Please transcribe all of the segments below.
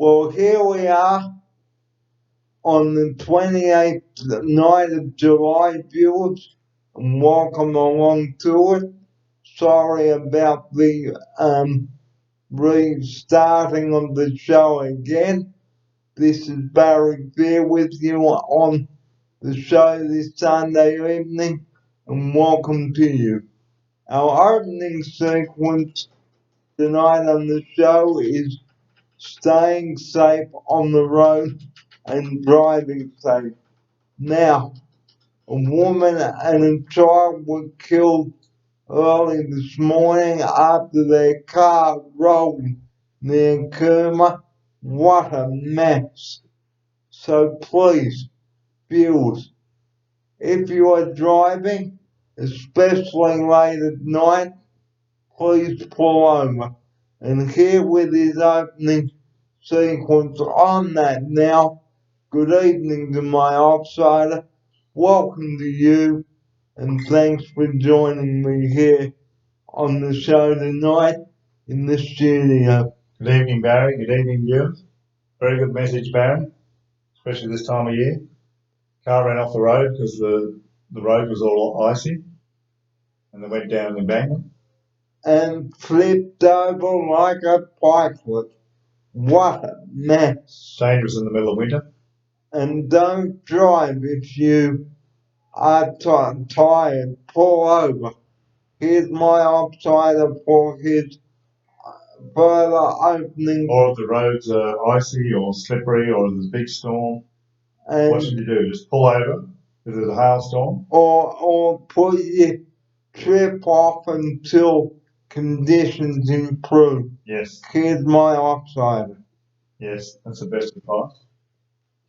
Well, here we are on the 28th night of July, viewers, and welcome along to it. Sorry about the restarting of the show again. This is Barry Beer with you on the show this Sunday evening, and welcome to you. Our opening sequence tonight on the show is staying safe on the road and driving safe. Now, a woman and a child were killed early this morning after their car rolled near Cooma. What a mess. So please, viewers, if you are driving, especially late at night, please pull over. And here with his opening sequence on that now, good evening to my outsider. Welcome to you, and thanks for joining me here on the show tonight in the studio. Good evening, Barry. Good evening, viewers. Very good message, Barry, especially this time of year. Car ran off the road because the road was all icy and they went down an embankment. And flipped over like a pikelet. What a mess. Dangerous in the middle of winter. And don't drive if you are tired. Pull over. Here's my outsider for his further opening. Or if the roads are icy or slippery or there's a big storm, what should you do? Just pull over if there's a hailstorm? Or put your trip off until conditions improve. Yes. Here's my outsider. Yes, that's the best advice.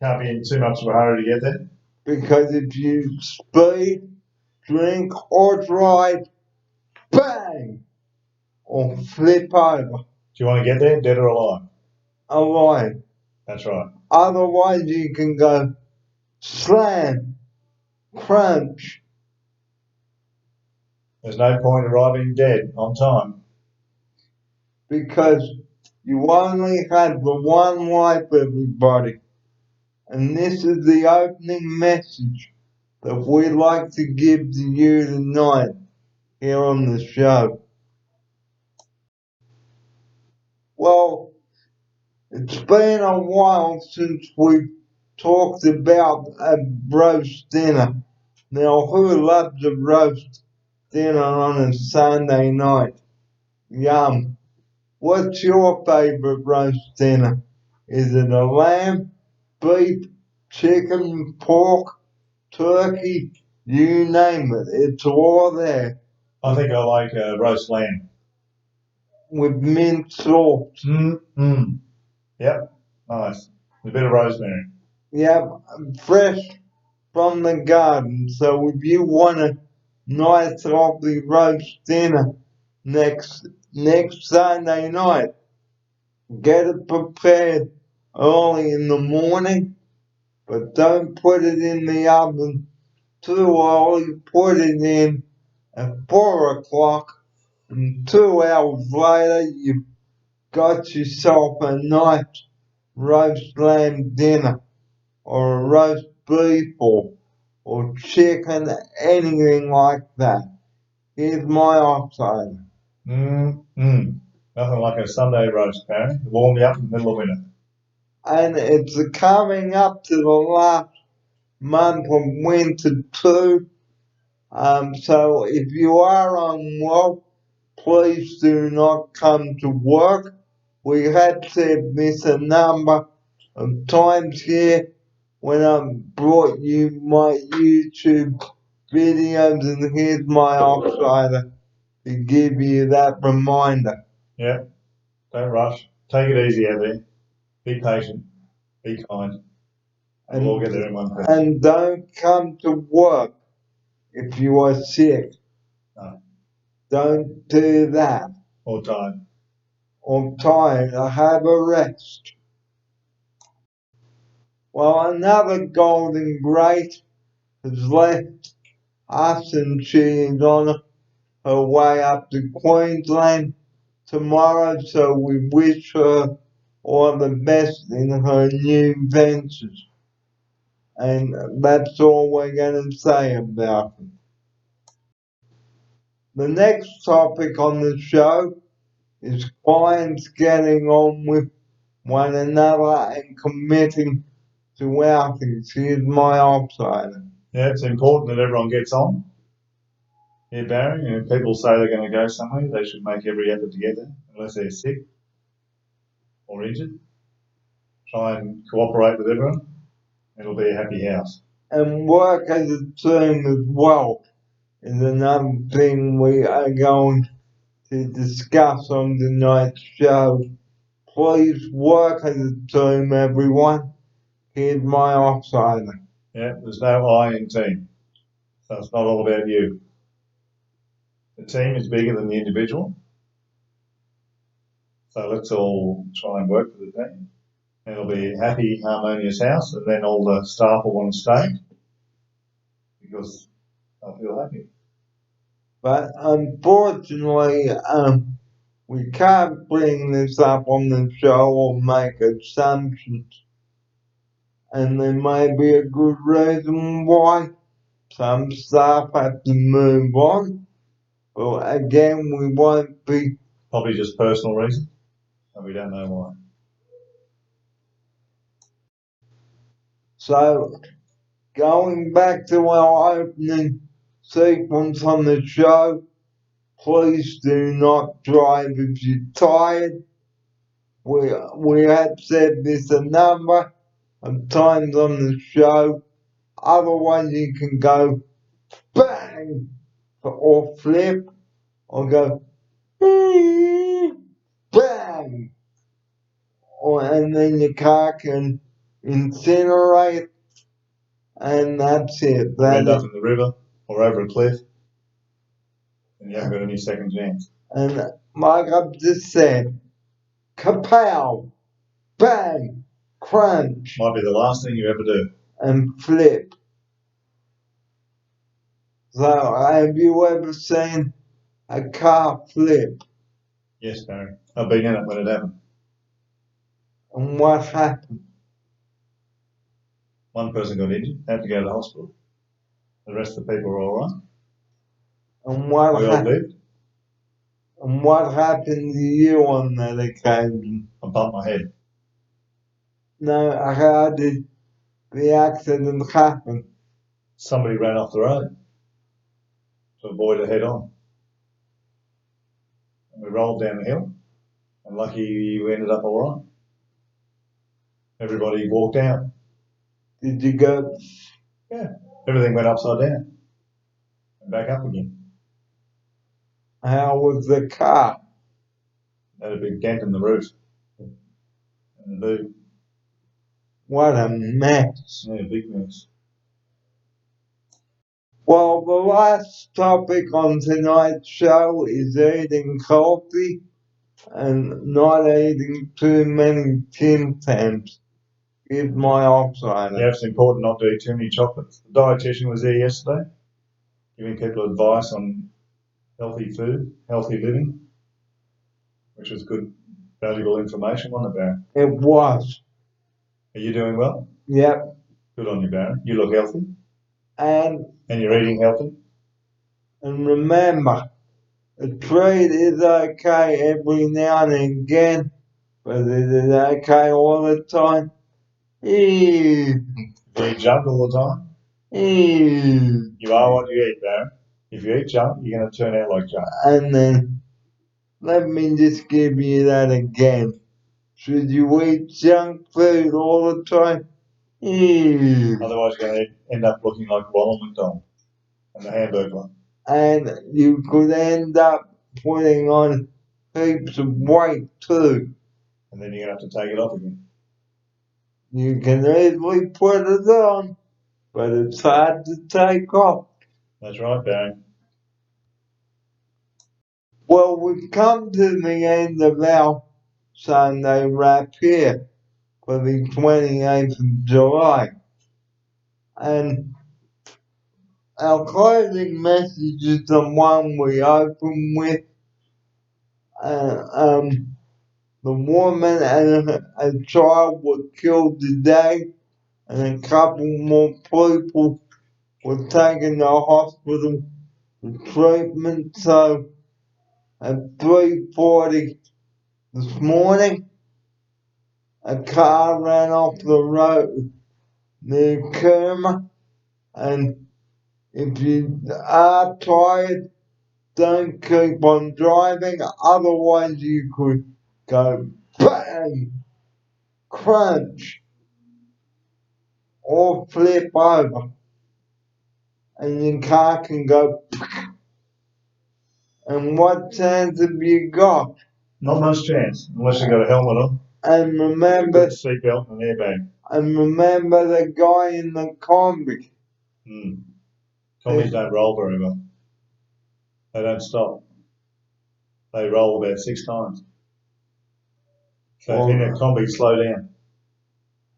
Can't be in too much of a hurry to get there. Because if you speed, drink, or drive, bang, or flip over. Do you want to get there, dead or alive? Alive. That's right. Otherwise, you can go slam, crunch. There's no point arriving dead on time. Because you only have the one life, everybody. And this is the opening message that we'd like to give to you tonight here on the show. Well, it's been a while since we've talked about a roast dinner. Now, who loves a roast dinner on a Sunday night? Yum. What's your favorite roast dinner? Is it a lamb, beef, chicken, pork, turkey? You name it. It's all there. I think I like roast lamb. With mint sauce. Yep, nice. A bit of rosemary. Yep, fresh from the garden. So if you want a nice lovely roast dinner next Sunday night, get it prepared early in the morning, but don't put it in the oven too early. Put it in at 4 o'clock, and 2 hours later you've got yourself a nice roast lamb dinner, or a roast beef, or chicken, anything like that. Here's my outsider. Nothing like a Sunday roast, Barry. Warm you up in the middle of winter. And it's coming up to the last month of winter too. So if you are unwell, please do not come to work. We have said this a number of times here when I brought you my YouTube videos, and here's my outsider to give you that reminder. Yeah, don't rush. Take it easy out there. Be patient. Be kind. And we'll all get there in one piece. And don't come to work if you are sick. No. Don't do that. Or tired. Or tired. Have a rest. Well, another Golden Great has left us, and she is on her way up to Queensland tomorrow, so we wish her all the best in her new ventures. And that's all we're going to say about it. The next topic on the show is clients getting on with one another and committing to outings. Here's my outsider. Yeah, it's important that everyone gets on. Yeah, Barry, if people say they're going to go somewhere, they should make every effort to get there, unless they're sick or injured. Try and cooperate with everyone. It'll be a happy house. And work as a team as well is another thing we are going to discuss on tonight's show. Please work as a team, everyone. Here's my outsider. Yeah, there's no I in team. So it's not all about you. The team is bigger than the individual. So let's all try and work for the team. And it'll be a happy, harmonious house, and then all the staff will want to stay because they'll feel happy. But unfortunately, we can't bring this up on the show or make assumptions. And there may be a good reason why some staff have to move on. But again, we won't be. Probably just personal reasons, and we don't know why. So, going back to our opening sequence on the show, please do not drive if you're tired. We have said this a number of times on the show. Otherwise, you can go bang or flip or go bang, and then your car can incinerate, and that's it. You end up in the river or over a cliff, and you haven't got any second chance. And like I've just said, kapow, bang, crunch. Might be the last thing you ever do. And flip. So, have you ever seen a car flip? Yes, Barry. I've been in it when it happened. And what happened? One person got injured, had to go to the hospital. The rest of the people were all right. And what we all lived. And what happened to you on that occasion? I bumped my head. No, how did the accident happen? Somebody ran off the road to avoid a head-on. And we rolled down the hill, and lucky we ended up all right. Everybody walked out. Did you go? Yeah, everything went upside down and back up again. How was the car? Had a big dent in the roof and the boot. What a mess. Yeah, big mess. Well, the last topic on tonight's show is eating healthy and not eating too many Tim Tams. Here's my outsider. Yeah, it's important not to eat too many chocolates. The dietitian was there yesterday, giving people advice on healthy food, healthy living, which was good, valuable information, wasn't it, Baron? It was. Are you doing well? Yep. Good on you, Baron. You look healthy. And you're eating healthy. And remember, a treat is okay every now and again, but is it okay all the time? You eat junk all the time? You are what you eat, Baron. If you eat junk, you're going to turn out like junk. And then, let me just give you that again. Should you eat junk food all the time? Otherwise, you're going to end up looking like Ronald McDonald and the Hamburglar. And you could end up putting on heaps of weight too. And then you're going to have to take it off again. You can easily put it on, but it's hard to take off. That's right, Barry. Well, we've come to the end of our Sunday wrap here for the 28th of July. And our closing message is the one we open with. The woman and a child were killed today, and a couple more people were taken to hospital for treatment. So at 3:40 this morning, a car ran off the road near Kerma, and if you are tired, don't keep on driving, otherwise you could go bang, crunch, or flip over, and your car can go. And what chance have you got? Not much chance, unless you got a helmet on, And a remember, good seatbelt and an airbag. and remember the guy in the combi. Combis don't roll very well. They don't stop. They roll about 6 times. So if you're in a combi, slow down.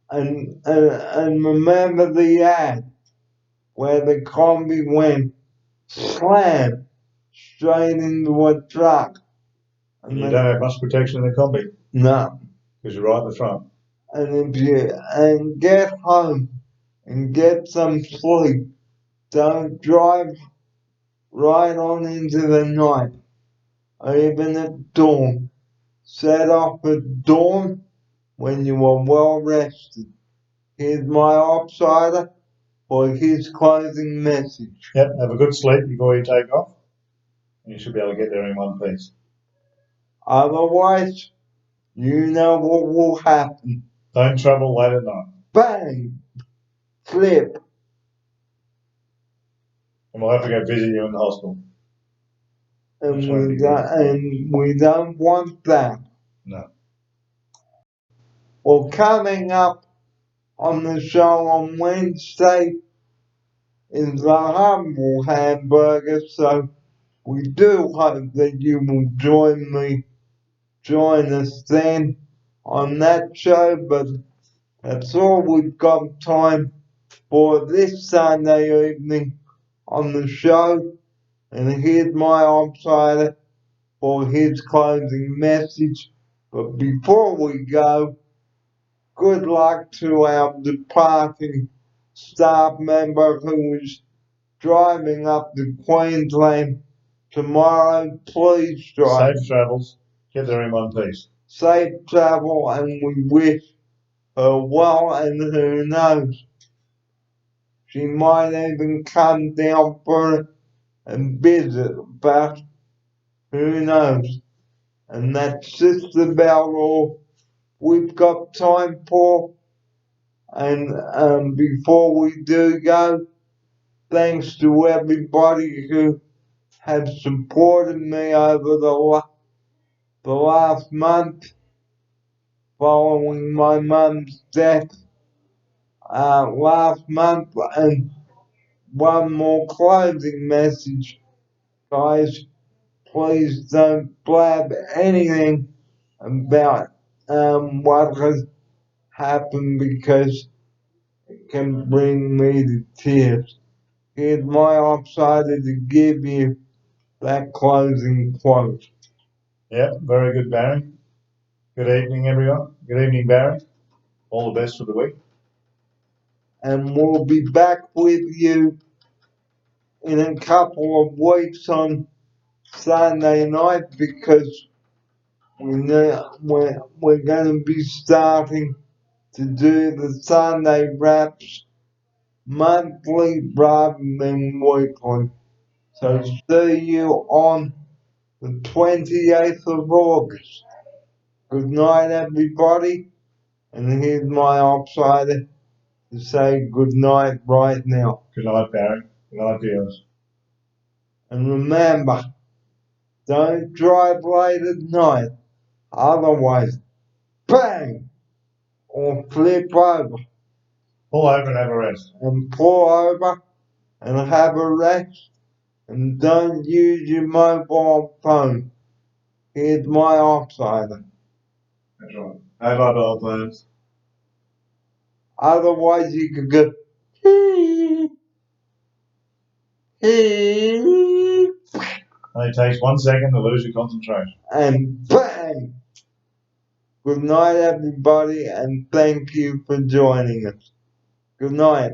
And remember the ad where the combi went slam straight into a truck. And you don't have much protection in the combi. No. Because you're right in the front. And if you get home and get some sleep, don't drive right on into the night, or even at dawn. Set off at dawn when you are well rested. Here's my outsider for his closing message. Yep, have a good sleep before you take off, and you should be able to get there in one piece. Otherwise, you know what will happen. Don't travel late at night. Bang! Flip. And we'll have to go visit you in the hospital. And we don't want that. No. Well, coming up on the show on Wednesday is the Humble Hamburger, so we do hope that you will join us then on that show, but that's all we've got time for this Sunday evening on the show. And here's my outsider for his closing message. But before we go, good luck to our departing staff member who is driving up to Queensland tomorrow. Please drive. Safe travels. Get there in one piece. Safe travel, and we wish her well, and who knows, she might even come down for and visit, but who knows. And that's just about all we've got time for. And before we do go, thanks to everybody who has supported me over the last month following my mum's death last month. And one more closing message, guys. Please don't blab anything about what has happened, because it can bring me to tears. Here's my outsider to give you that closing quote. Yeah, very good, Barry. Good evening, everyone. Good evening, Barry. All the best for the week. And we'll be back with you in a couple of weeks on Sunday night, because we're going to be starting to do the Sunday wraps monthly rather than weekly. So see you on the 28th of August. Good night, everybody. And here's my outsider to say good night right now. Good night, Barry. Good night, viewers. And remember, don't drive late at night. Otherwise, bang! Or flip over. Pull over and have a rest. And pull over and have a rest. And don't use your mobile phone. Here's my outsider. That's right. No mobile phones. Otherwise, you could go, Only takes 1 second to lose your concentration. and bang! Good night, everybody, and thank you for joining us. Good night.